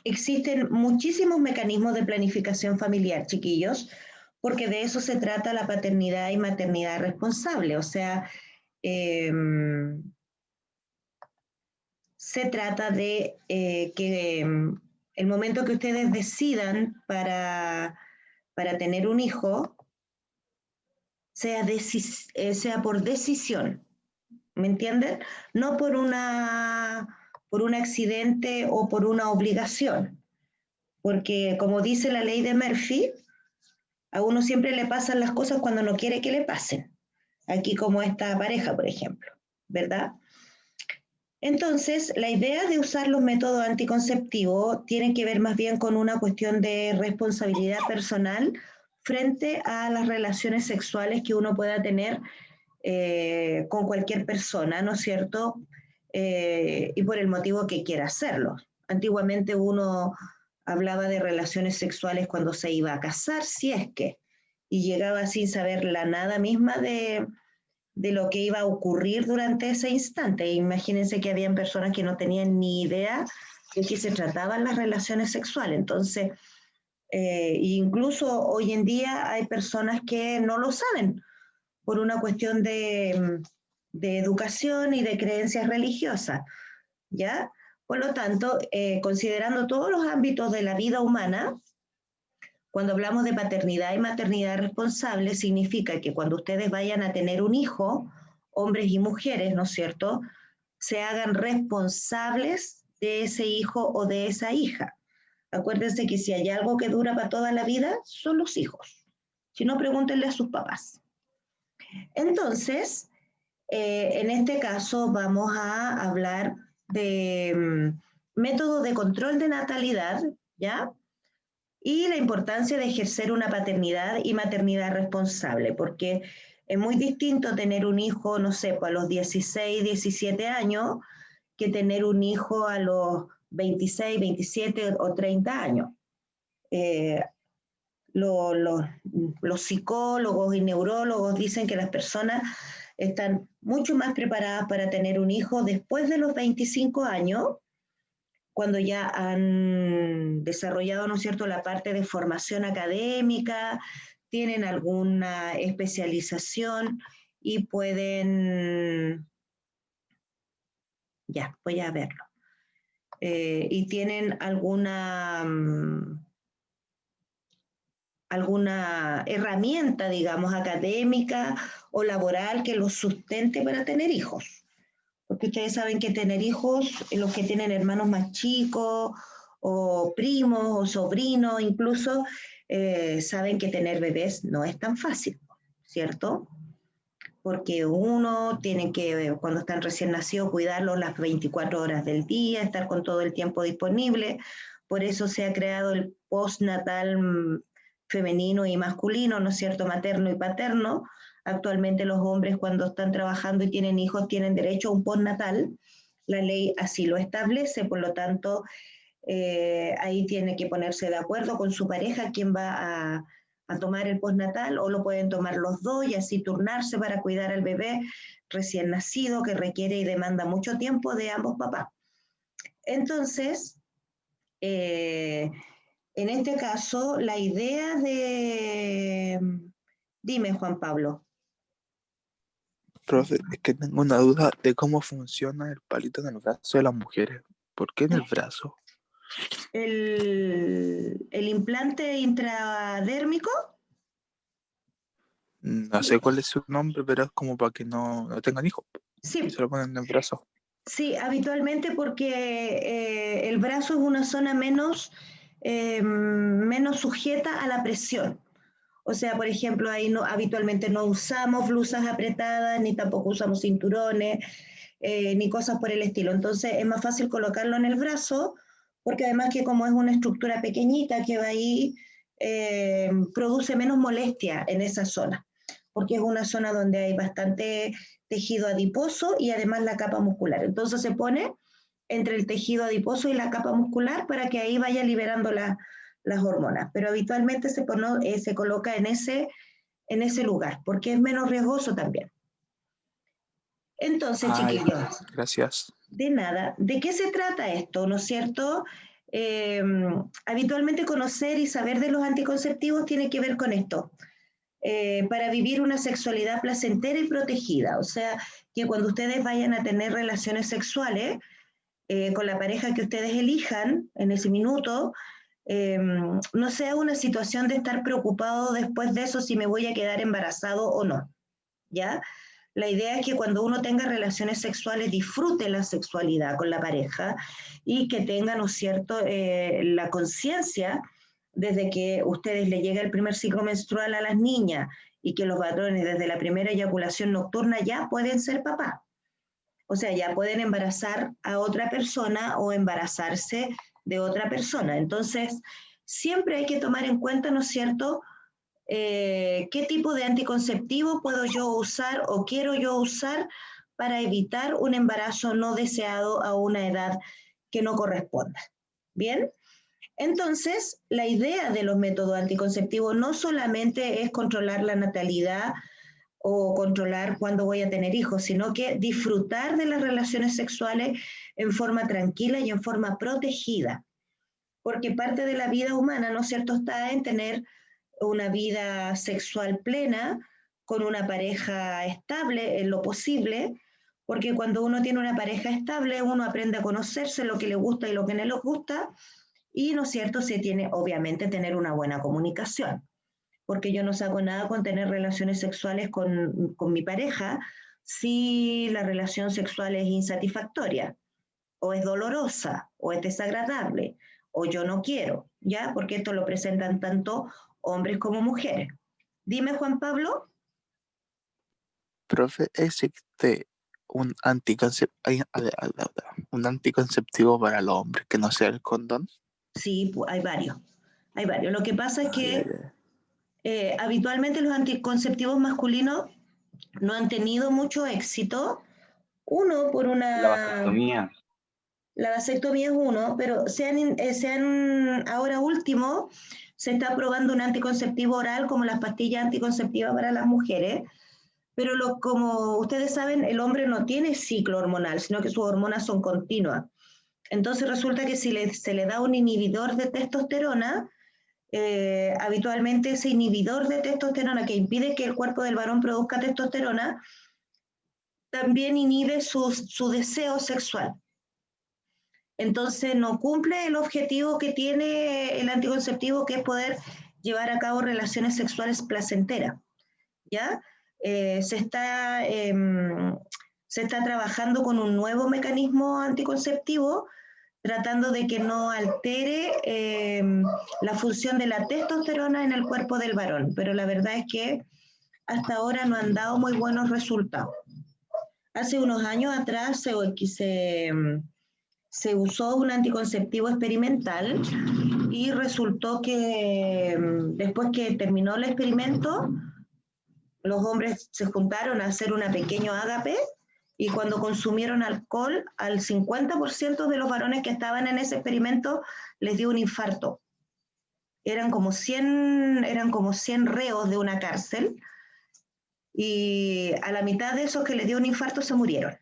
existen muchísimos mecanismos de planificación familiar, chiquillos, porque de eso se trata la paternidad y maternidad responsable. O sea, eh, se trata de que el momento que ustedes decidan para tener un hijo sea por decisión, ¿me entienden? No por un accidente o por una obligación, porque como dice la ley de Murphy, a uno siempre le pasan las cosas cuando no quiere que le pasen. Aquí como esta pareja, por ejemplo, ¿verdad? Entonces, la idea de usar los métodos anticonceptivos tiene que ver más bien con una cuestión de responsabilidad personal frente a las relaciones sexuales que uno pueda tener con cualquier persona, ¿no es cierto? Y por el motivo que quiera hacerlo. Antiguamente uno hablaba de relaciones sexuales cuando se iba a casar, si es que, y llegaba sin saber la nada misma de lo que iba a ocurrir durante ese instante. Imagínense que habían personas que no tenían ni idea de qué se trataban las relaciones sexuales. Entonces, incluso hoy en día hay personas que no lo saben por una cuestión de educación y de creencias religiosas, ¿ya? Por lo tanto, considerando todos los ámbitos de la vida humana, cuando hablamos de paternidad y maternidad responsable, significa que cuando ustedes vayan a tener un hijo, hombres y mujeres, ¿no es cierto?, se hagan responsables de ese hijo o de esa hija. Acuérdense que si hay algo que dura para toda la vida, son los hijos. Si no, pregúntenle a sus papás. Entonces, en este caso vamos a hablar de métodos de control de natalidad, ¿ya? Y la importancia de ejercer una paternidad y maternidad responsable, porque es muy distinto tener un hijo, no sé, pues a los 16, 17 años, que tener un hijo a los 26, 27 o 30 años. Eh, lo, lo, los psicólogos y neurólogos dicen que las personas están mucho más preparadas para tener un hijo después de los 25 años, cuando ya han desarrollado, ¿no es cierto?, la parte de formación académica, tienen alguna especialización y pueden, ya, voy a verlo, y tienen alguna herramienta, digamos, académica o laboral que los sustente para tener hijos. Porque ustedes saben que tener hijos, los que tienen hermanos más chicos, o primos, o sobrinos, incluso, saben que tener bebés no es tan fácil, ¿cierto? Porque uno tiene que, cuando están recién nacidos, cuidarlos las 24 horas del día, estar con todo el tiempo disponible. Por eso se ha creado el postnatal femenino y masculino, ¿no es cierto?, materno y paterno. Actualmente los hombres cuando están trabajando y tienen hijos tienen derecho a un postnatal. La ley así lo establece, por lo tanto, ahí tiene que ponerse de acuerdo con su pareja quién va a tomar el postnatal, o lo pueden tomar los dos y así turnarse para cuidar al bebé recién nacido que requiere y demanda mucho tiempo de ambos papás. Entonces, en este caso, la idea de... Dime, Juan Pablo. Profe, es que tengo una duda de cómo funciona el palito en el brazo de las mujeres. ¿Por qué en el brazo? El implante intradérmico. No sé cuál es su nombre, pero es como para que no tengan hijos. Sí, Se lo ponen en el brazo. sí, habitualmente porque el brazo es una zona menos sujeta a la presión. O sea, por ejemplo, ahí no, habitualmente no usamos blusas apretadas, ni tampoco usamos cinturones, ni cosas por el estilo. Entonces es más fácil colocarlo en el brazo, porque además que como es una estructura pequeñita que va ahí, produce menos molestia en esa zona, porque es una zona donde hay bastante tejido adiposo y además la capa muscular. Entonces se pone entre el tejido adiposo y la capa muscular para que ahí vaya liberando las hormonas, pero habitualmente se coloca en ese lugar, porque es menos riesgoso también. Entonces, Ay, chiquillos, gracias. de nada, ¿de qué se trata esto, no es cierto? habitualmente conocer y saber de los anticonceptivos tiene que ver con esto. Para vivir una sexualidad placentera y protegida, o sea, que cuando ustedes vayan a tener relaciones sexuales con la pareja que ustedes elijan en ese minuto, no sea una situación de estar preocupado después de eso si me voy a quedar embarazado o no, ¿ya? La idea es que cuando uno tenga relaciones sexuales disfrute la sexualidad con la pareja y que tenga, ¿no es cierto?, la conciencia desde que ustedes le llega el primer ciclo menstrual a las niñas y que los varones desde la primera eyaculación nocturna ya pueden ser papás. O sea, ya pueden embarazar a otra persona o embarazarse de otra persona. Entonces, siempre hay que tomar en cuenta, ¿no es cierto?, qué tipo de anticonceptivo puedo yo usar o quiero yo usar para evitar un embarazo no deseado a una edad que no corresponda. ¿Bien? Entonces, la idea de los métodos anticonceptivos no solamente es controlar la natalidad o controlar cuándo voy a tener hijos, sino que disfrutar de las relaciones sexuales en forma tranquila y en forma protegida, porque parte de la vida humana, ¿no es cierto?, está en tener una vida sexual plena con una pareja estable en lo posible, porque cuando uno tiene una pareja estable, uno aprende a conocerse lo que le gusta y lo que no le gusta, y, ¿no es cierto?, se tiene, obviamente, tener una buena comunicación, porque yo no saco nada con tener relaciones sexuales con mi pareja si la relación sexual es insatisfactoria, o es dolorosa, o es desagradable, o yo no quiero, ¿ya? Porque esto lo presentan tanto hombres como mujeres. Dime, Juan Pablo. Profe, ¿existe un anticonceptivo para los hombres que no sea el condón? Sí, hay varios. Hay varios. Lo que pasa es Ay, ay, que ay. habitualmente los anticonceptivos masculinos no han tenido mucho éxito. Uno, por La una... vasectomía. La vasectomía es uno, pero ahora último, se está probando un anticonceptivo oral como las pastillas anticonceptivas para las mujeres, pero como ustedes saben, el hombre no tiene ciclo hormonal, sino que sus hormonas son continuas. Entonces resulta que si se le da un inhibidor de testosterona, habitualmente ese inhibidor de testosterona que impide que el cuerpo del varón produzca testosterona, también inhibe su deseo sexual. Entonces no cumple el objetivo que tiene el anticonceptivo, que es poder llevar a cabo relaciones sexuales placenteras, ¿ya? Se está trabajando con un nuevo mecanismo anticonceptivo, tratando de que no altere la función de la testosterona en el cuerpo del varón, pero la verdad es que hasta ahora no han dado muy buenos resultados. Hace unos años atrás se usó un anticonceptivo experimental y resultó que después que terminó el experimento, los hombres se juntaron a hacer una pequeño ágape y cuando consumieron alcohol, al 50% de los varones que estaban en ese experimento les dio un infarto. Eran como 100 reos de una cárcel y a la mitad de esos que les dio un infarto se murieron.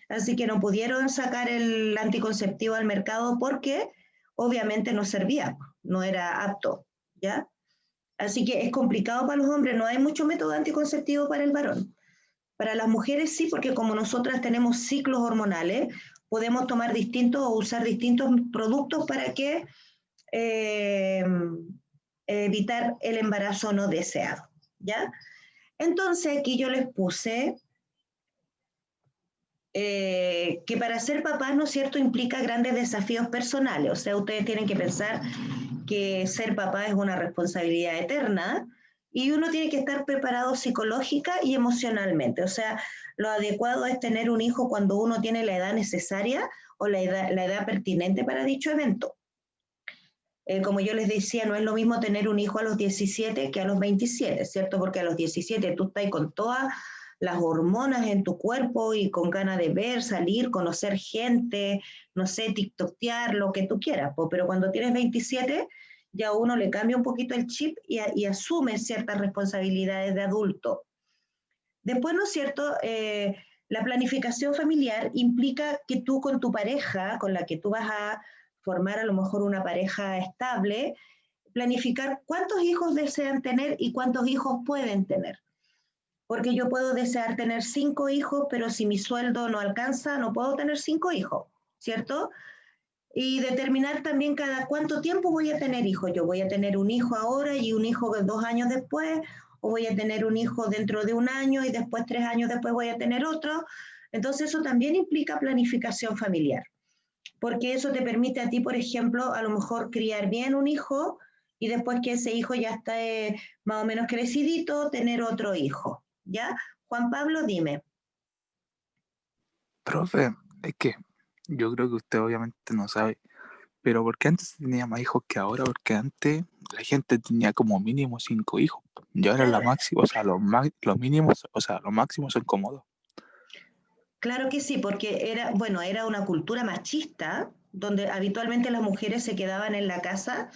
Así que no pudieron sacar el anticonceptivo al mercado porque obviamente no servía, no era apto, ¿ya? Así que es complicado para los hombres, no hay mucho método anticonceptivo para el varón. Para las mujeres sí, porque como nosotras tenemos ciclos hormonales, podemos tomar distintos o usar distintos productos para que evitar el embarazo no deseado, ¿ya? Entonces aquí yo les puse que para ser papás, ¿no es cierto?, implica grandes desafíos personales. O sea, ustedes tienen que pensar que ser papá es una responsabilidad eterna y uno tiene que estar preparado psicológica y emocionalmente. O sea, lo adecuado es tener un hijo cuando uno tiene la edad necesaria o la edad pertinente para dicho evento. Como yo les decía, no es lo mismo tener un hijo a los 17 que a los 27, ¿cierto? Porque a los 17 tú estás con todas las hormonas en tu cuerpo y con ganas de ver, salir, conocer gente, no sé, tiktokear, lo que tú quieras. Pero cuando tienes 27, ya uno le cambia un poquito el chip y asume ciertas responsabilidades de adulto. Después, ¿no es cierto? La planificación familiar implica que tú con tu pareja, con la que tú vas a formar a lo mejor una pareja estable, planificar cuántos hijos desean tener y cuántos hijos pueden tener. Porque yo puedo desear tener 5 hijos, pero si mi sueldo no alcanza, no puedo tener 5 hijos, ¿cierto? Y determinar también cada cuánto tiempo voy a tener hijos. Yo voy a tener un hijo ahora y un hijo 2 años después, o voy a tener un hijo dentro de un año y después 3 años después voy a tener otro. Entonces eso también implica planificación familiar, porque eso te permite a ti, por ejemplo, a lo mejor criar bien un hijo y después que ese hijo ya está más o menos crecidito, tener otro hijo, ¿ya? Juan Pablo, dime. Profe, es que yo creo que usted obviamente no sabe, pero ¿por qué antes tenía más hijos que ahora? Porque antes la gente tenía como mínimo 5 hijos, y ahora la Claro, máxima, o sea, los mínimos, o sea, los máximos son como 2. claro que sí, porque era, bueno, era una cultura machista, donde habitualmente las mujeres se quedaban en la casa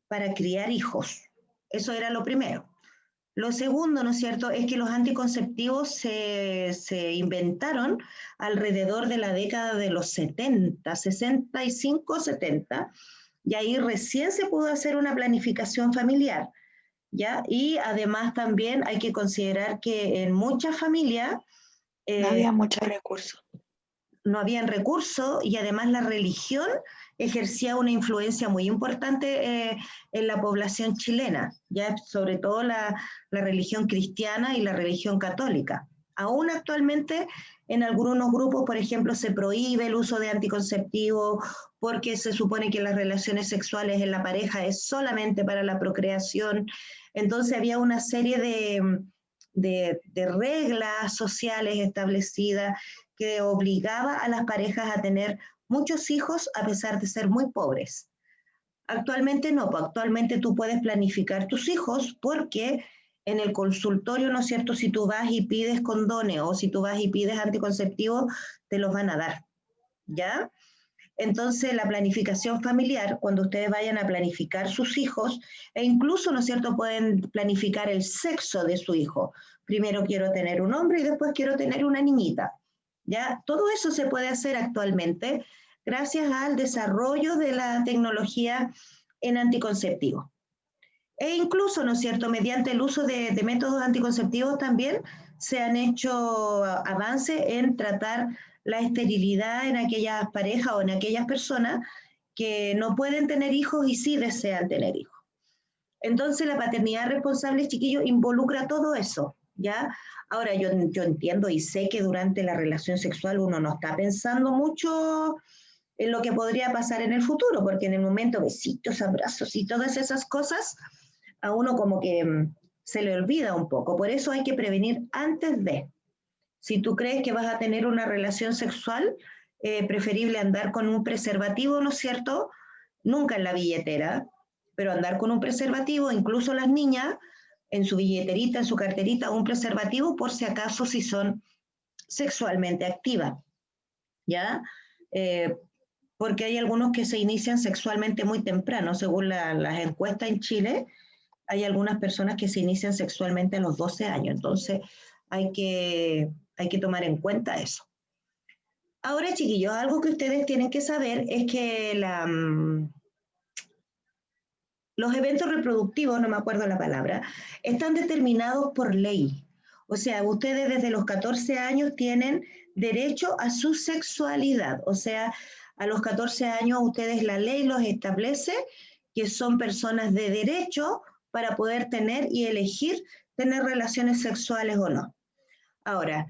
para criar hijos. Eso era lo primero. Lo segundo, ¿no es cierto?, es que los anticonceptivos se inventaron alrededor de la década de los 70, 65, 70, y ahí recién se pudo hacer una planificación familiar, ¿ya? Y además también hay que considerar que en muchas familias No eh, había muchos recursos. no habían recursos y además la religión ejercía una influencia muy importante en la población chilena, ya sobre todo la religión cristiana y la religión católica. Aún actualmente en algunos grupos, por ejemplo, se prohíbe el uso de anticonceptivos porque se supone que las relaciones sexuales en la pareja es solamente para la procreación. Entonces había una serie de reglas sociales establecidas que obligaba a las parejas a tener muchos hijos a pesar de ser muy pobres. Actualmente no, pues actualmente tú puedes planificar tus hijos porque en el consultorio, ¿no es cierto? Si tú vas y pides condones o si tú vas y pides anticonceptivos, te los van a dar, ¿ya? Entonces, la planificación familiar, cuando ustedes vayan a planificar sus hijos, e incluso, ¿no es cierto?, pueden planificar el sexo de su hijo. Primero quiero tener un hombre y después quiero tener una niñita. ¿Ya? Todo eso se puede hacer actualmente gracias al desarrollo de la tecnología en anticonceptivos. E incluso, ¿no es cierto?, mediante el uso de métodos anticonceptivos también se han hecho avances en tratar la esterilidad en aquellas parejas o en aquellas personas que no pueden tener hijos y sí desean tener hijos. Entonces, la paternidad responsable, chiquillo, involucra todo eso, ¿ya? Ahora, yo entiendo y sé que durante la relación sexual uno no está pensando mucho en lo que podría pasar en el futuro, porque en el momento besitos, abrazos y todas esas cosas, a uno como que se le olvida un poco. Por eso hay que prevenir antes de. Si tú crees que vas a tener una relación sexual, preferible andar con un preservativo, ¿no es cierto? Nunca en la billetera, pero andar con un preservativo, incluso las niñas, en su billeterita, en su carterita, un preservativo por si acaso si son sexualmente activas, ¿ya? Eh, porque hay algunos que se inician sexualmente muy temprano, según las encuestas en Chile, hay algunas personas que se inician sexualmente a los 12 años, entonces hay que tomar en cuenta eso. Ahora, chiquillos, algo que ustedes tienen que saber es que los eventos reproductivos, no me acuerdo la palabra, están determinados por ley. O sea, ustedes desde los 14 años tienen derecho a su sexualidad. O sea, a los 14 años ustedes la ley los establece que son personas de derecho para poder tener y elegir tener relaciones sexuales o no. Ahora,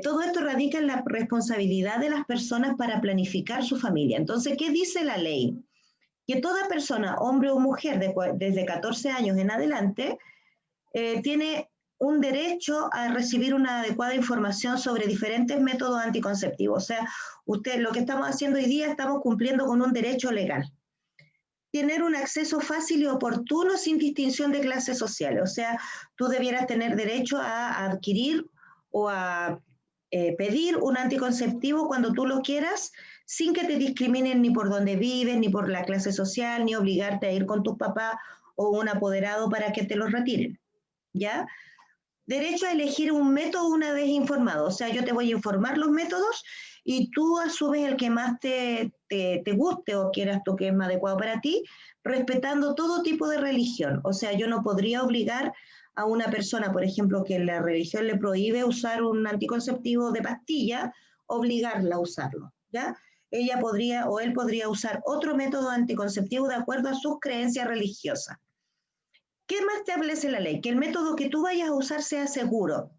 todo esto radica en la responsabilidad de las personas para planificar su familia. Entonces, ¿qué dice la ley? Que toda persona, hombre o mujer, desde 14 años en adelante, tiene un derecho a recibir una adecuada información sobre diferentes métodos anticonceptivos. O sea, usted, lo que estamos haciendo hoy día, estamos cumpliendo con un derecho legal. Tener un acceso fácil y oportuno sin distinción de clases sociales. O sea, tú debieras tener derecho a adquirir o a pedir un anticonceptivo cuando tú lo quieras, sin que te discriminen ni por dónde vives, ni por la clase social, ni obligarte a ir con tus papás o un apoderado para que te lo retiren, ¿ya? Derecho a elegir un método una vez informado, o sea, yo te voy a informar los métodos y tú asumes el que más te guste o quieras tú que es más adecuado para ti, respetando todo tipo de religión. O sea, yo no podría obligar a una persona, por ejemplo, que la religión le prohíbe usar un anticonceptivo de pastilla, obligarla a usarlo, ¿ya? Ella podría o él podría usar otro método anticonceptivo de acuerdo a sus creencias religiosas. ¿Qué más te establece la ley? Que el método que tú vayas a usar sea seguro,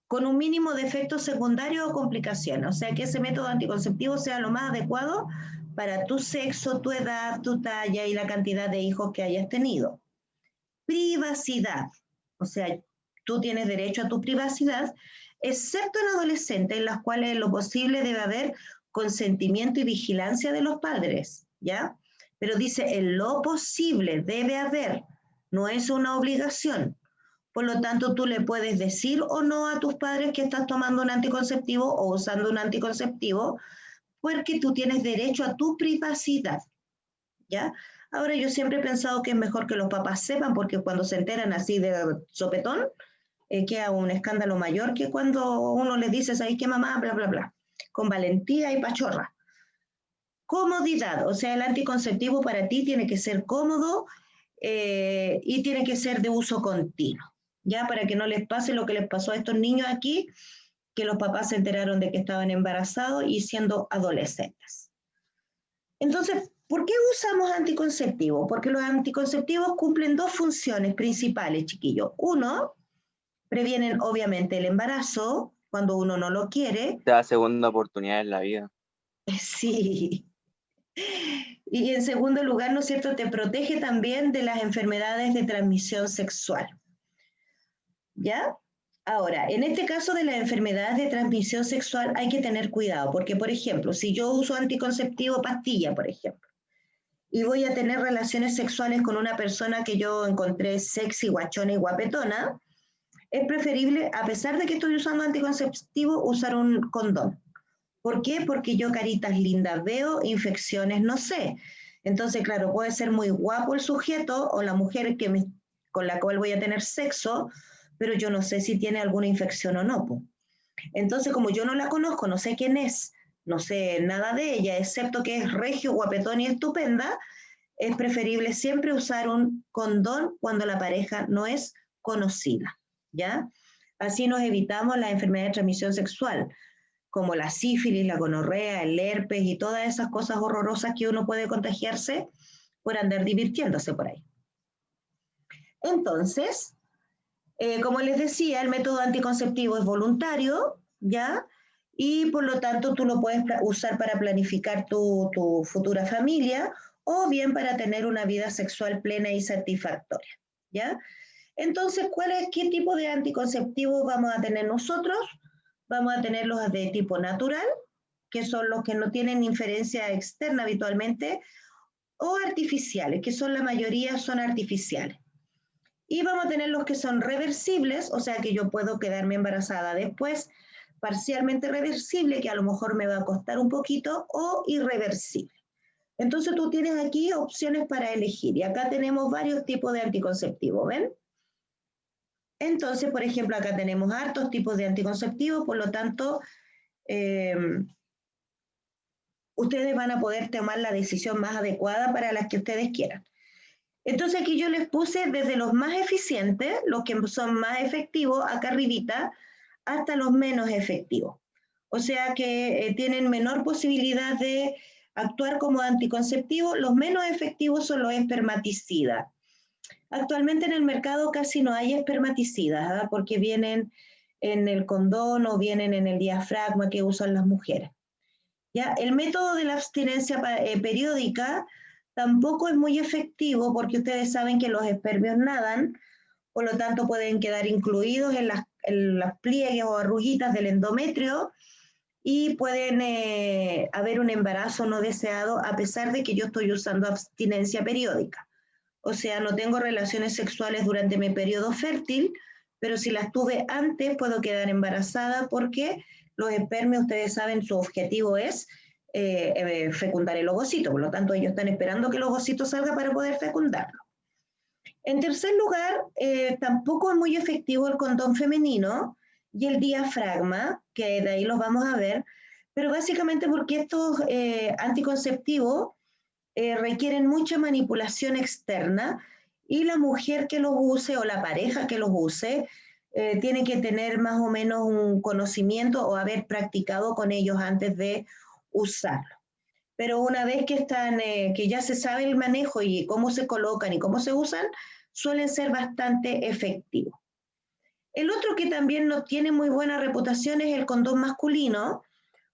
con un mínimo de efectos secundarios o complicaciones. O sea, que ese método anticonceptivo sea lo más adecuado para tu sexo, tu edad, tu talla y la cantidad de hijos que hayas tenido. Privacidad. O sea, tú tienes derecho a tu privacidad, excepto en adolescentes, en las cuales en lo posible debe haber consentimiento y vigilancia de los padres, ¿ya? Pero dice, en lo posible debe haber, no es una obligación. Por lo tanto, tú le puedes decir o no a tus padres que estás tomando un anticonceptivo o usando un anticonceptivo, porque tú tienes derecho a tu privacidad, ¿ya? Ahora yo siempre he pensado que es mejor que los papás sepan, porque cuando se enteran así de sopetón, queda un escándalo mayor que cuando uno les dice, ¿sabes qué, mamá? Bla, bla, bla, con valentía y pachorra. Comodidad, o sea, el anticonceptivo para ti tiene que ser cómodo y tiene que ser de uso continuo, ya para que no les pase lo que les pasó a estos niños aquí, que los papás se enteraron de que estaban embarazados y siendo adolescentes. Entonces, ¿por qué usamos anticonceptivos? Porque los anticonceptivos cumplen dos funciones principales, chiquillos. Uno, previenen obviamente el embarazo cuando uno no lo quiere. Te da segunda oportunidad en la vida. Sí. Y en segundo lugar, ¿no es cierto?, te protege también de las enfermedades de transmisión sexual. ¿Ya? Ahora, en este caso de las enfermedades de transmisión sexual hay que tener cuidado, porque, por ejemplo, si yo uso anticonceptivo pastilla, por ejemplo, y voy a tener relaciones sexuales con una persona que yo encontré sexy, guachona y guapetona, es preferible, a pesar de que estoy usando anticonceptivo, usar un condón. ¿Por qué? Porque yo caritas lindas veo, infecciones no sé. Entonces, claro, puede ser muy guapo el sujeto o la mujer con la cual voy a tener sexo, pero yo no sé si tiene alguna infección o no. Po. Entonces, como yo no la conozco, no sé quién es, no sé nada de ella, excepto que es regio, guapetón y estupenda, es preferible siempre usar un condón cuando la pareja no es conocida, ¿ya? Así nos evitamos la enfermedad de transmisión sexual, como la sífilis, la gonorrea, el herpes y todas esas cosas horrorosas que uno puede contagiarse por andar divirtiéndose por ahí. Entonces, como les decía, el método anticonceptivo es voluntario, ¿ya? Y por lo tanto tú lo puedes usar para planificar tu futura familia o bien para tener una vida sexual plena y satisfactoria, ¿ya? Entonces, ¿qué tipo de anticonceptivos vamos a tener nosotros? Vamos a tener los de tipo natural, que son los que no tienen inferencia externa habitualmente, o artificiales, que son la mayoría son artificiales. Y vamos a tener los que son reversibles, o sea que yo puedo quedarme embarazada después, parcialmente reversible, que a lo mejor me va a costar un poquito, o irreversible. Entonces tú tienes aquí opciones para elegir, y acá tenemos varios tipos de anticonceptivos, ¿ven? Entonces, por ejemplo, acá tenemos hartos tipos de anticonceptivos, por lo tanto, ustedes van a poder tomar la decisión más adecuada para las que ustedes quieran. Entonces aquí yo les puse desde los más eficientes, los que son más efectivos, acá arribita, hasta los menos efectivos. O sea que tienen menor posibilidad de actuar como anticonceptivo. Los menos efectivos son los espermaticidas. Actualmente en el mercado casi no hay espermaticidas, ¿eh? Porque vienen en el condón o vienen en el diafragma que usan las mujeres. ¿Ya? El método de la abstinencia periódica tampoco es muy efectivo porque ustedes saben que los espermios nadan, por lo tanto pueden quedar incluidos en las pliegues o arruguitas del endometrio y pueden haber un embarazo no deseado a pesar de que yo estoy usando abstinencia periódica. O sea, no tengo relaciones sexuales durante mi periodo fértil, pero si las tuve antes puedo quedar embarazada porque los espermios, ustedes saben, su objetivo es fecundar el ovocito, por lo tanto ellos están esperando que el ovocito salga para poder fecundarlo. En tercer lugar, tampoco es muy efectivo el condón femenino y el diafragma, que de ahí los vamos a ver, pero básicamente porque estos anticonceptivos requieren mucha manipulación externa y la mujer que los use o la pareja que los use tiene que tener más o menos un conocimiento o haber practicado con ellos antes de usarlo. Pero una vez que están, que ya se sabe el manejo y cómo se colocan y cómo se usan, suelen ser bastante efectivos. El otro que también no tiene muy buena reputación es el condón masculino,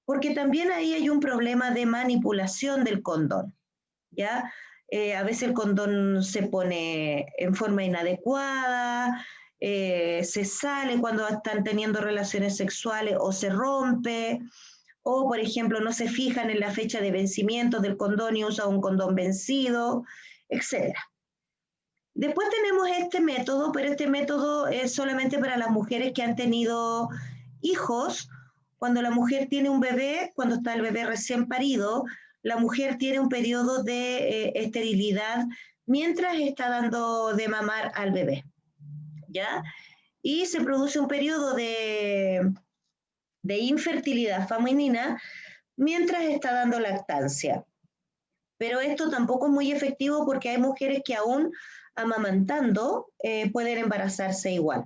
porque también ahí hay un problema de manipulación del condón, ¿ya? A veces el condón se pone en forma inadecuada, se sale cuando están teniendo relaciones sexuales o se rompe, o por ejemplo no se fijan en la fecha de vencimiento del condón y usan un condón vencido, etc. Después tenemos este método, pero este método es solamente para las mujeres que han tenido hijos. Cuando la mujer tiene un bebé, cuando está el bebé recién parido, la mujer tiene un periodo de esterilidad mientras está dando de mamar al bebé, ¿ya? Y se produce un periodo de infertilidad femenina mientras está dando lactancia. Pero esto tampoco es muy efectivo porque hay mujeres que aún amamantando pueden embarazarse igual.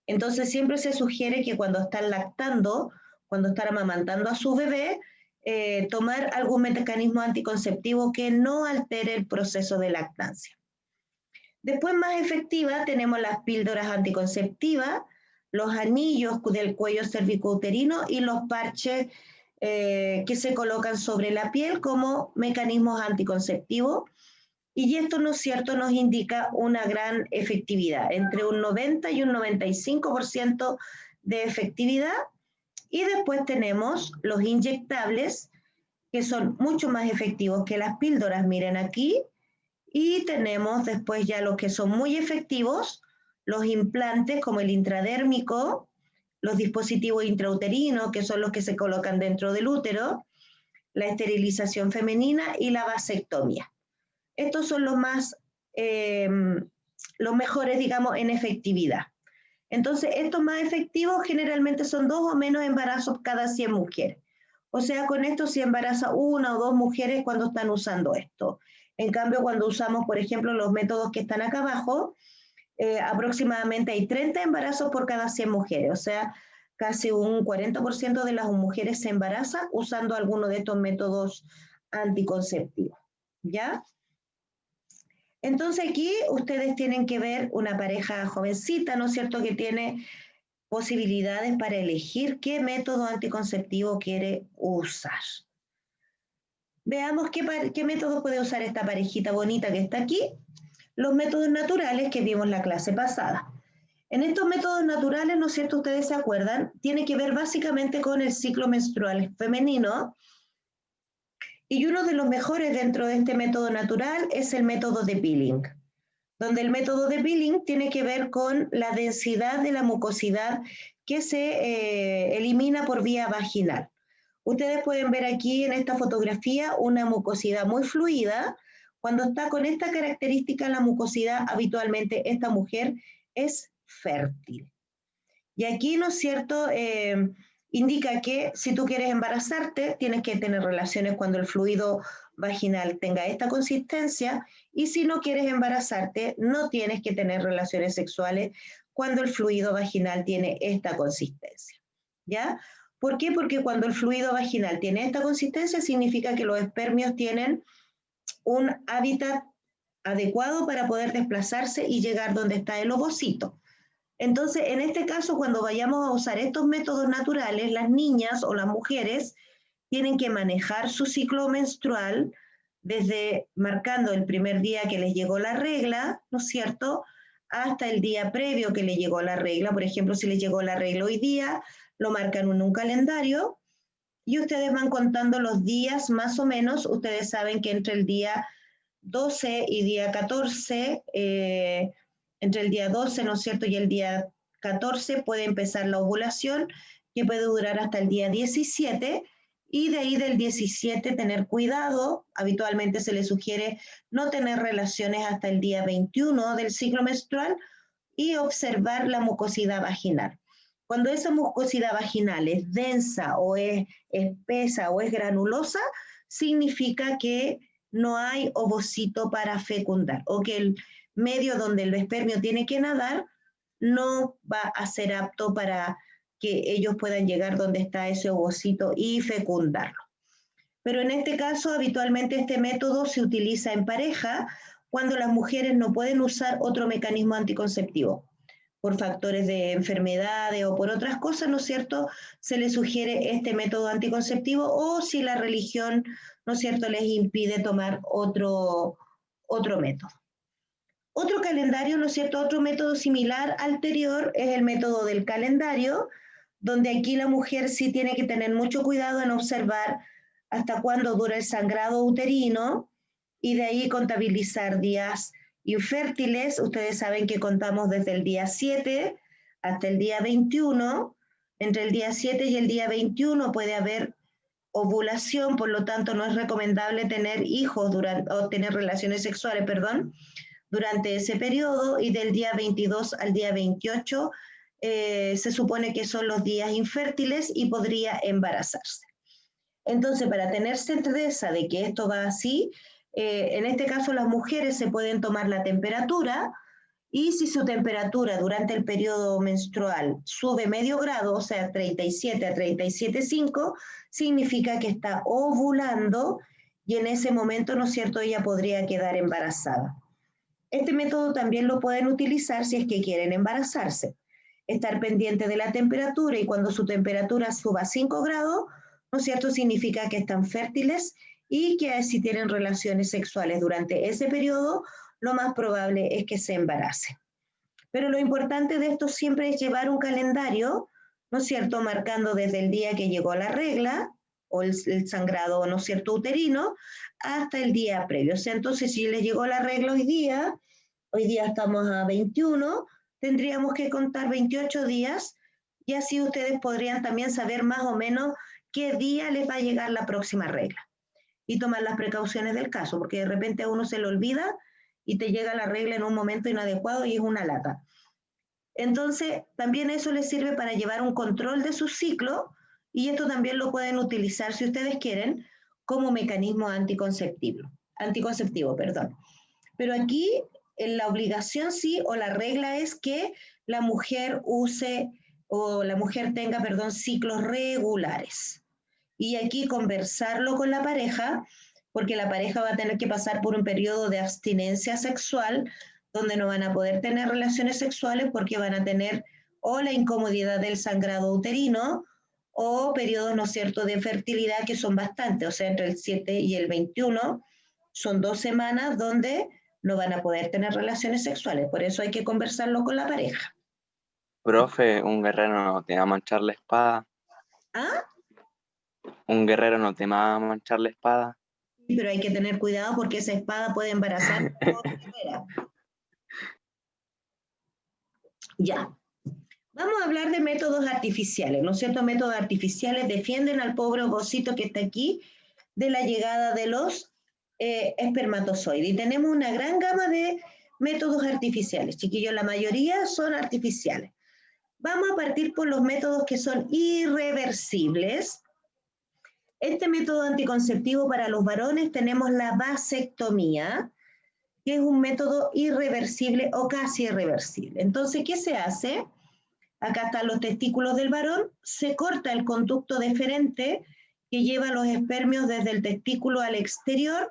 Entonces siempre se sugiere que cuando están lactando, cuando están amamantando a su bebé, tomar algún mecanismo anticonceptivo que no altere el proceso de lactancia. Después, más efectiva, tenemos las píldoras anticonceptivas, los anillos del cuello cervicouterino y los parches que se colocan sobre la piel como mecanismos anticonceptivos. Y esto, ¿no es cierto?, nos indica una gran efectividad, entre un 90 y un 95% de efectividad. Y después tenemos los inyectables, que son mucho más efectivos que las píldoras, miren aquí. Y tenemos después ya los que son muy efectivos, los implantes como el intradérmico, los dispositivos intrauterinos, que son los que se colocan dentro del útero, la esterilización femenina y la vasectomía. Estos son los mejores, digamos, en efectividad. Entonces, estos más efectivos generalmente son 2 o menos embarazos cada 100 mujeres. O sea, con esto se embaraza 1 o 2 mujeres cuando están usando esto. En cambio, cuando usamos, por ejemplo, los métodos que están acá abajo, aproximadamente hay 30 embarazos por cada 100 mujeres. O sea, casi un 40% de las mujeres se embaraza usando alguno de estos métodos anticonceptivos. ¿Ya? Entonces aquí ustedes tienen que ver una pareja jovencita, ¿no es cierto?, que tiene posibilidades para elegir qué método anticonceptivo quiere usar. Veamos qué método puede usar esta parejita bonita que está aquí. Los métodos naturales que vimos la clase pasada. En estos métodos naturales, ¿no es cierto?, ustedes se acuerdan, tiene que ver básicamente con el ciclo menstrual femenino. Y uno de los mejores dentro de este método natural es el método de peeling, donde el método de peeling tiene que ver con la densidad de la mucosidad que se elimina por vía vaginal. Ustedes pueden ver aquí en esta fotografía una mucosidad muy fluida. Cuando está con esta característica la mucosidad, habitualmente esta mujer es fértil. Y aquí, ¿no es cierto?, indica que si tú quieres embarazarte, tienes que tener relaciones cuando el fluido vaginal tenga esta consistencia, y si no quieres embarazarte, no tienes que tener relaciones sexuales cuando el fluido vaginal tiene esta consistencia. ¿Ya? ¿Por qué? Porque cuando el fluido vaginal tiene esta consistencia, significa que los espermios tienen un hábitat adecuado para poder desplazarse y llegar donde está el ovocito. Entonces, en este caso, cuando vayamos a usar estos métodos naturales, las niñas o las mujeres tienen que manejar su ciclo menstrual desde marcando el primer día que les llegó la regla, ¿no es cierto?, hasta el día previo que les llegó la regla. Por ejemplo, si les llegó la regla hoy día, lo marcan en un calendario y ustedes van contando los días más o menos. Ustedes saben que entre el día 12 y día 14, entre el día 12, ¿no es cierto?, y el día 14 puede empezar la ovulación, que puede durar hasta el día 17, y de ahí del 17 tener cuidado. Habitualmente se le sugiere no tener relaciones hasta el día 21 del ciclo menstrual y observar la mucosidad vaginal. Cuando esa mucosidad vaginal es densa o es espesa o es granulosa, significa que no hay ovocito para fecundar o que el medio donde el espermio tiene que nadar no va a ser apto para que ellos puedan llegar donde está ese ovocito y fecundarlo. Pero en este caso, habitualmente este método se utiliza en pareja cuando las mujeres no pueden usar otro mecanismo anticonceptivo por factores de enfermedades o por otras cosas, ¿no es cierto? Se les sugiere este método anticonceptivo o si la religión, ¿no es cierto?, les impide tomar otro método. Otro calendario, ¿no es cierto?, otro método similar anterior es el método del calendario, donde aquí la mujer sí tiene que tener mucho cuidado en observar hasta cuándo dura el sangrado uterino y de ahí contabilizar días infértiles. Ustedes saben que contamos desde el día 7 hasta el día 21. Entre el día 7 y el día 21 puede haber ovulación, por lo tanto no es recomendable tener hijos o tener relaciones sexuales, durante ese periodo, y del día 22 al día 28 se supone que son los días infértiles y podría embarazarse. Entonces, para tener certeza de que esto va así, en este caso las mujeres se pueden tomar la temperatura y si su temperatura durante el periodo menstrual sube medio grado, o sea, 37 a 37,5, significa que está ovulando y en ese momento, ¿no es cierto?, ella podría quedar embarazada. Este método también lo pueden utilizar si es que quieren embarazarse. Estar pendiente de la temperatura y cuando su temperatura suba a 5 grados, ¿no es cierto?, significa que están fértiles y que si tienen relaciones sexuales durante ese periodo, lo más probable es que se embaracen. Pero lo importante de esto siempre es llevar un calendario, ¿no es cierto?, marcando desde el día que llegó la regla o el sangrado, ¿no es cierto?, uterino, hasta el día previo. O sea, entonces si les llegó la regla hoy día estamos a 21, tendríamos que contar 28 días y así ustedes podrían también saber más o menos qué día les va a llegar la próxima regla y tomar las precauciones del caso, porque de repente a uno se le olvida y te llega la regla en un momento inadecuado y es una lata. Entonces, también eso les sirve para llevar un control de su ciclo y esto también lo pueden utilizar si ustedes quieren como mecanismo anticonceptivo. Pero aquí la obligación sí o la regla es que la mujer tenga, ciclos regulares. Y aquí conversarlo con la pareja, porque la pareja va a tener que pasar por un periodo de abstinencia sexual, donde no van a poder tener relaciones sexuales porque van a tener o la incomodidad del sangrado uterino o periodos, ¿no es cierto?, de fertilidad que son bastantes, o sea, entre el 7 y el 21 son 2 semanas donde no van a poder tener relaciones sexuales, por eso hay que conversarlo con la pareja. Profe, un guerrero no te va a manchar la espada. ¿Ah? Un guerrero no te va a manchar la espada. Pero hay que tener cuidado porque esa espada puede embarazar a otra guerrera. Ya. Vamos a hablar de métodos artificiales, ¿no es cierto? Métodos artificiales defienden al pobre ovocito que está aquí de la llegada de los espermatozoides. Y tenemos una gran gama de métodos artificiales, chiquillos, la mayoría son artificiales. Vamos a partir por los métodos que son irreversibles. Este método anticonceptivo para los varones tenemos la vasectomía, que es un método irreversible o casi irreversible. Entonces, ¿qué se hace? Acá están los testículos del varón, se corta el conducto deferente que lleva los espermios desde el testículo al exterior,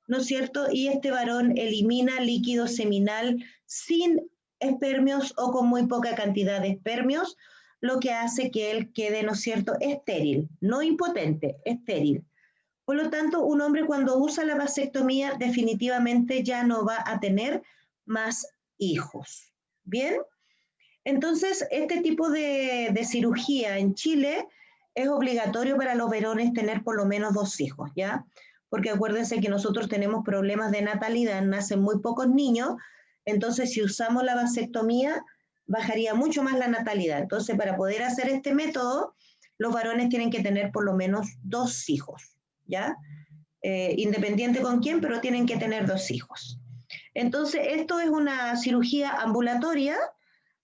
¿no es cierto? Y este varón elimina líquido seminal sin espermios o con muy poca cantidad de espermios, lo que hace que él quede, ¿no es cierto?, estéril, no impotente, estéril. Por lo tanto, un hombre cuando usa la vasectomía definitivamente ya no va a tener más hijos. ¿Bien? Entonces, este tipo de cirugía en Chile es obligatorio para los varones tener por lo menos 2 hijos, ¿ya? Porque acuérdense que nosotros tenemos problemas de natalidad, nacen muy pocos niños, entonces si usamos la vasectomía bajaría mucho más la natalidad. Entonces, para poder hacer este método, los varones tienen que tener por lo menos 2 hijos, ¿ya? Independiente con quién, pero tienen que tener 2 hijos. Entonces, esto es una cirugía ambulatoria.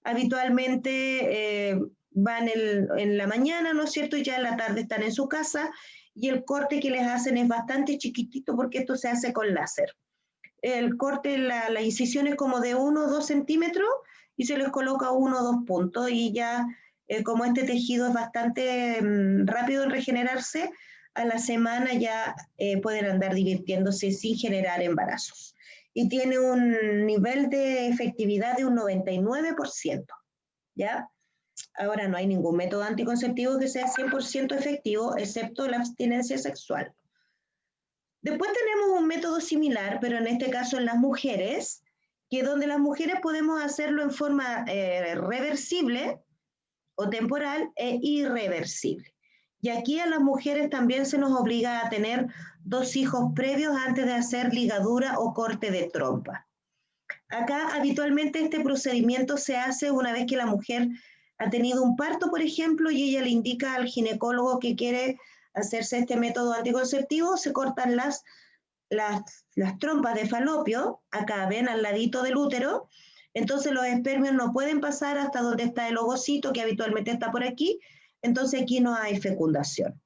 Habitualmente van en la mañana, ¿no es cierto? Y ya en la tarde están en su casa, y el corte que les hacen es bastante chiquitito porque esto se hace con láser. El corte, la incisión es como de 1 o 2 centímetros y se les coloca 1 o 2 puntos, y ya como este tejido es bastante rápido en regenerarse, a la semana ya pueden andar divirtiéndose sin generar embarazos. Y tiene un nivel de efectividad de un 99%, ¿ya? Ahora no hay ningún método anticonceptivo que sea 100% efectivo, excepto la abstinencia sexual. Después tenemos un método similar, pero en este caso en las mujeres, que donde las mujeres podemos hacerlo en forma reversible o temporal e irreversible. Y aquí a las mujeres también se nos obliga a tener 2 hijos previos antes de hacer ligadura o corte de trompa. Acá habitualmente este procedimiento se hace una vez que la mujer ha tenido un parto, por ejemplo, y ella le indica al ginecólogo que quiere hacerse este método anticonceptivo. Se cortan las trompas de falopio, acá ven, al ladito del útero. Entonces los espermios no pueden pasar hasta donde está el ovocito, que habitualmente está por aquí. Entonces aquí no hay fecundación.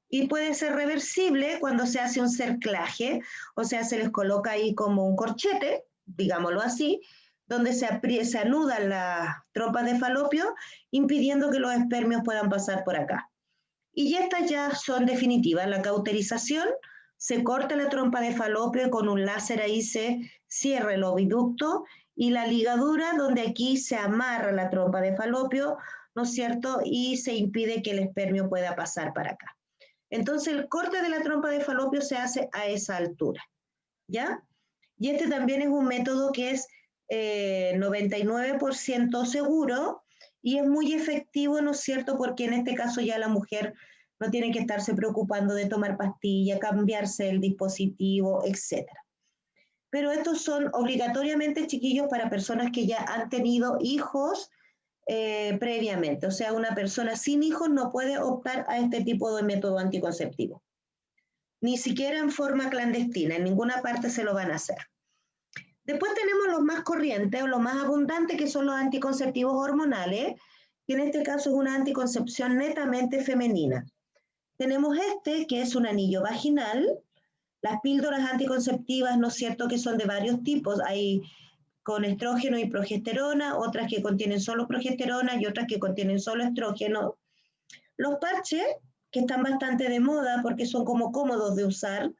Y puede ser reversible cuando se hace un cerclaje, o sea, se les coloca ahí como un corchete, digámoslo así, donde se anudan las trompas de falopio, impidiendo que los espermios puedan pasar por acá. Y estas ya son definitivas. La cauterización, se corta la trompa de falopio y con un láser ahí se cierra el oviducto, y la ligadura, donde aquí se amarra la trompa de falopio, ¿no es cierto? Y se impide que el espermio pueda pasar para acá. Entonces el corte de la trompa de falopio se hace a esa altura, ¿ya? Y este también es un método que es 99% seguro y es muy efectivo, ¿no es cierto? Porque en este caso ya la mujer no tiene que estarse preocupando de tomar pastilla, cambiarse el dispositivo, etc. Pero estos son obligatoriamente, chiquillos, para personas que ya han tenido hijos previamente. O sea, una persona sin hijos no puede optar a este tipo de método anticonceptivo. Ni siquiera en forma clandestina, en ninguna parte se lo van a hacer. Después tenemos los más corrientes o los más abundantes, que son los anticonceptivos hormonales, que en este caso es una anticoncepción netamente femenina. Tenemos este, que es un anillo vaginal, las píldoras anticonceptivas, ¿no es cierto?, que son de varios tipos. Hay con estrógeno y progesterona, otras que contienen solo progesterona y otras que contienen solo estrógeno. Los parches, que están bastante de moda porque son como cómodos de usar.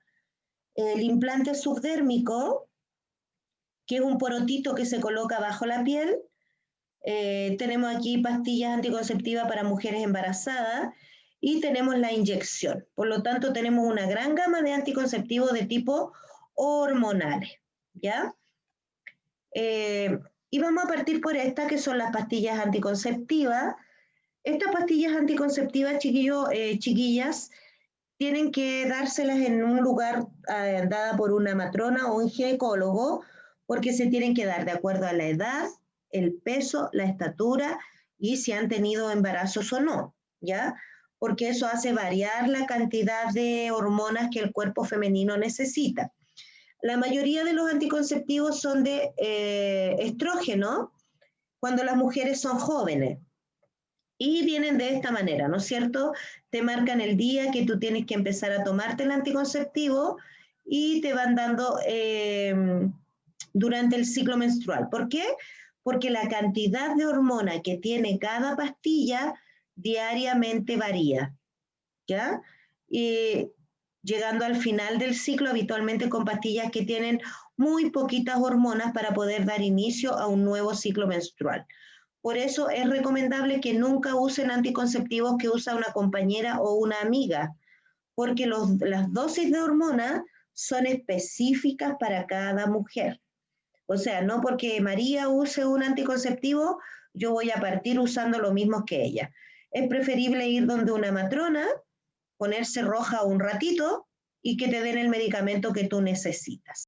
El implante subdérmico, que es un porotito que se coloca bajo la piel. Tenemos aquí pastillas anticonceptivas para mujeres embarazadas y tenemos la inyección. Por lo tanto, tenemos una gran gama de anticonceptivos de tipo hormonales, ¿ya? Y vamos a partir por estas, que son las pastillas anticonceptivas. Estas pastillas anticonceptivas, chiquillas, tienen que dárselas en un lugar dada por una matrona o un ginecólogo, porque se tienen que dar de acuerdo a la edad, el peso, la estatura y si han tenido embarazos o no, ¿ya? Porque eso hace variar la cantidad de hormonas que el cuerpo femenino necesita. La mayoría de los anticonceptivos son de estrógeno cuando las mujeres son jóvenes. Y vienen de esta manera, ¿no es cierto? Te marcan el día que tú tienes que empezar a tomarte el anticonceptivo y te van dando durante el ciclo menstrual. ¿Por qué? Porque la cantidad de hormona que tiene cada pastilla diariamente varía, ¿ya? Y llegando al final del ciclo, habitualmente con pastillas que tienen muy poquitas hormonas para poder dar inicio a un nuevo ciclo menstrual. Por eso es recomendable que nunca usen anticonceptivos que usa una compañera o una amiga, porque las dosis de hormona son específicas para cada mujer. O sea, no porque María use un anticonceptivo, yo voy a partir usando lo mismo que ella. Es preferible ir donde una matrona, ponerse roja un ratito y que te den el medicamento que tú necesitas.